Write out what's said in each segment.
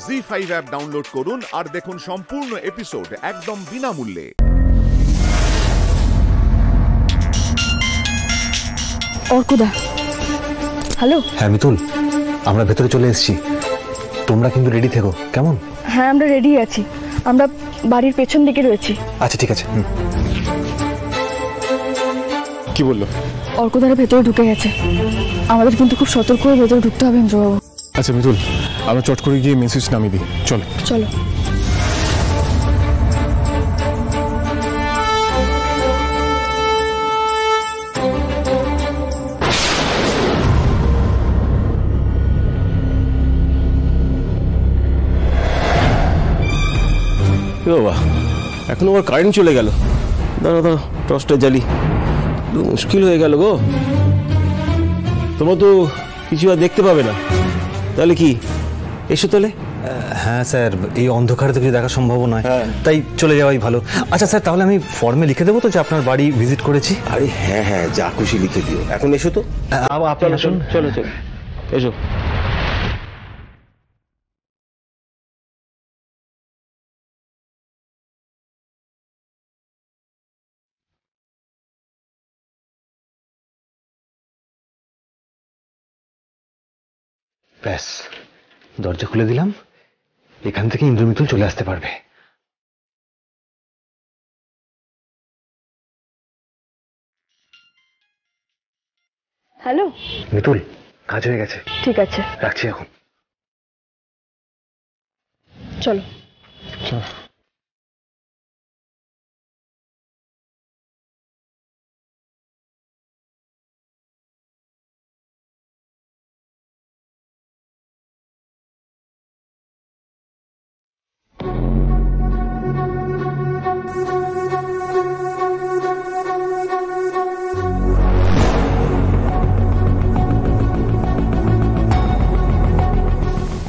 ZEE5 app download করুন আর দেখুন সম্পূর্ণ এপিসোড একদম বিনামূল্যে। অর্কদা, হ্যালো। হ্যাঁ মিতুল, আমরা ভেতরে চলে এসেছি, তোমরা কিন্তু রেডি থেকো, কেমন? হ্যাঁ, আমরা রেডি আছি, আমরা বাড়ির পেছন দিকে রয়েছি। আচ্ছা ঠিক আছে। কি বললো? অর্কদারা ভেতরে ঢুকে গেছে, আমাদের কিন্তু খুব সতর্ক হয়ে ভেতরে ঢুকতে হবে ইন্দ্রবাবু। আচ্ছা মিতুল, আমরা চট করে গিয়ে মেসেজ নামিয়ে দিই, চলো চলো। বাবা, এখন আবার কারেন্ট চলে গেল। দাঁড়া দাঁড়া, টর্চটা জ্বালি, মুশকিল হয়ে গেল গো। তোমরা তো কিছু আর দেখতে পাবে না, তাহলে কি এসো তাহলে। হ্যাঁ স্যার, এই অন্ধকারে তো কিছু দেখা সম্ভব নয়, তাই চলে যাওয়াই ভালো। আচ্ছা স্যার, তাহলে আমি ফর্মে লিখে দেবো তো যে আপনার বাড়ি ভিজিট করেছি? আরে হ্যাঁ হ্যাঁ, যা খুশি লিখে দিও। এখন এসো তো। আপনি আসুন। চলো চলো, এসো। ব্যাস, দরজা খুলে দিলাম, এখান থেকে ইন্দ্র মিতুল চলে আসতে পারবে। হ্যালো মিতুল, কাজ হয়ে গেছে। ঠিক আছে, রাখছি এখন। চলো।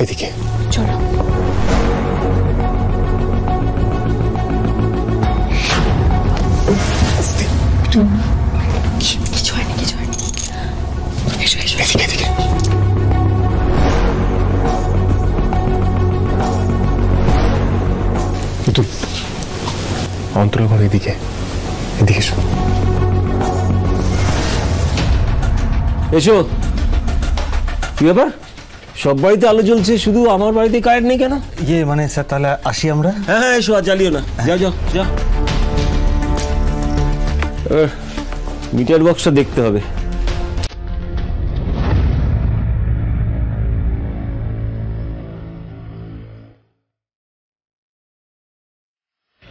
এদিকে চলো। কিছু হয়নি, কিছু হয়নি। এসো এসো, এদিকে এদিকে। মিতুল, অন্তরা ঘর এদিকে, এদিকে এসো। এসো। কি ব্যাপার, সব বাড়িতে আলো জ্বলছে, শুধু আমার বাড়িতে কারেন্ট নেই কেন? ইয়ে মানে স্যার, তাহলে আসি আমরা? হ্যাঁ হ্যাঁ, এসো, আর জ্বালিও না, যাও যাও যাও। মিটার বক্সটা দেখতে হবে।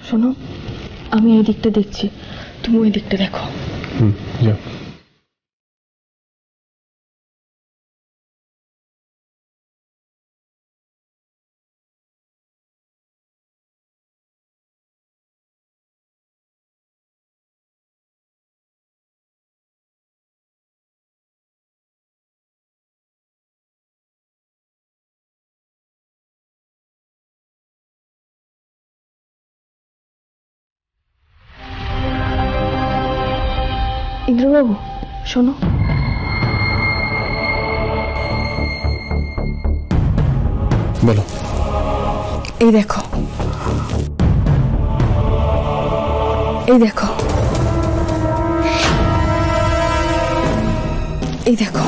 শোনো, আমি এই দিকটা দেখছি, তুমি ওই দিকটা দেখো। যাও। ইন্দ্রবাবু শোনো, বলো। এই দেখো, এই দেখো, এই দেখো।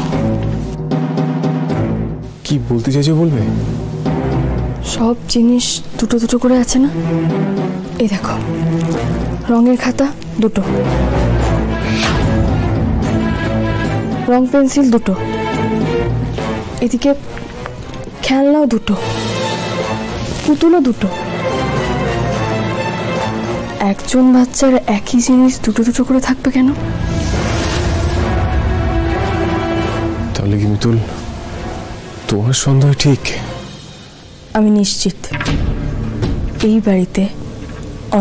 কি বলতে চাইছো বলবে? সব জিনিস দুটো দুটো করে আছে না? এই দেখো, রঙের খাতা দুটো, রং পেন্সিল দুটো, এদিকে খেলনাও দুটো, পুতুলও দুটো। একজন বাচ্চার একই জিনিস দুটো দুটো করে থাকবে কেন? তাহলে কি মিতুল, তোমার সন্দেহ ঠিক? আমি নিশ্চিত এই বাড়িতে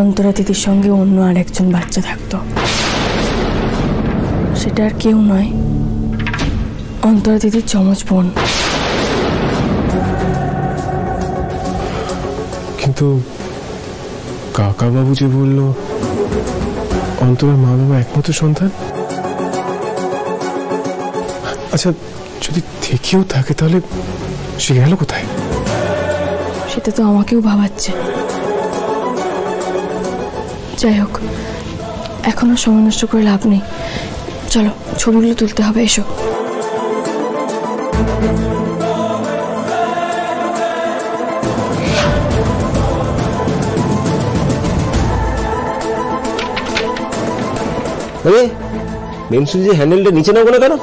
অন্তরা দিদির সঙ্গে অন্য আর একজন বাচ্চা থাকতো। সেটা আর কেউ নয়, অন্তরা দিদির যমজ বোন। কিন্তু কাকা বাবু যে বলল অন্তরার মা বাবা একমাত্র সন্তান, আচ্ছা যদি থেকেও থাকে তাহলে সে গেল কোথায়? সেটা তো আমাকেও ভাবাচ্ছে। যাই হোক, এখনো সময় নষ্ট করে লাভ নেই, চলো ছবিগুলো তুলতে হবে, এসো। আরে মেন সুইচের হ্যান্ডেলটা নিচে নাও না কেন?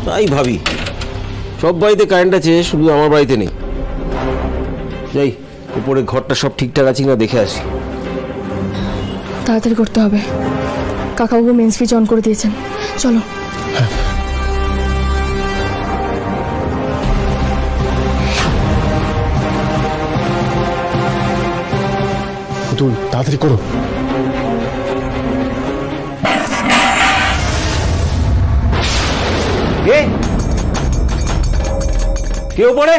তাই ভাবি সব বাড়িতে কারেন্ট আছে, শুধু আমার বাড়িতে নেই। যাই উপরে ঘরটা সব ঠিকঠাক আছে কিনা দেখে আসি। তাড়াতাড়ি করতে হবে, কাকাবাবু মেন সুইচ অন করে দিয়েছেন, চলো। পুতুল তাড়াতাড়ি করো। কেউ পড়ে?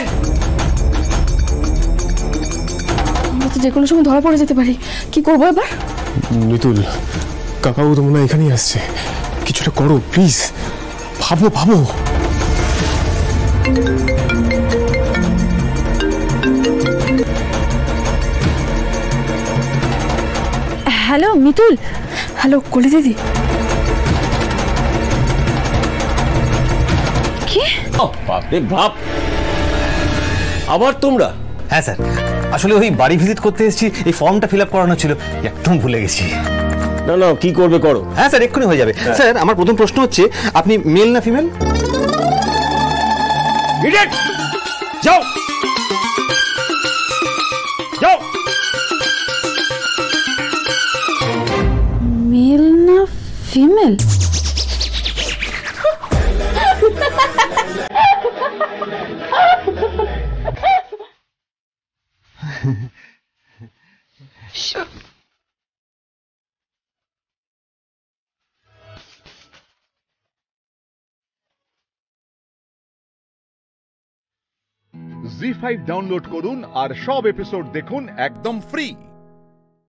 আমরা তো যে কোনো সময় ধরা পড়ে যেতে পারি, কি করবো এবার? মিতুল, কাকাবাবু তো মনে হয় এখানেই আসছে, কিছুটা করো প্লিজ, ভাবো ভাবো। হ্যালো মিতুল। হ্যালো কলি দিদি। কি বাপরে বাপ, আবার তোমরা? হ্যাঁ স্যার, আসলে ওই বাড়ি ভিজিট করতে এসেছি, এই ফর্মটা ফিল আপ করানো ছিল, একদম ভুলে গেছি। না না, কি করবে করো। হ্যাঁ স্যার, এক্ষুনি হয়ে যাবে। স্যার আমার প্রথম প্রশ্ন হচ্ছে, আপনি মেল না ফিমেল? যাও যাও। মেল না ফিমেল? জি5 ডাউনলোড করুন আর সব এপিসোড দেখুন একদম ফ্রি।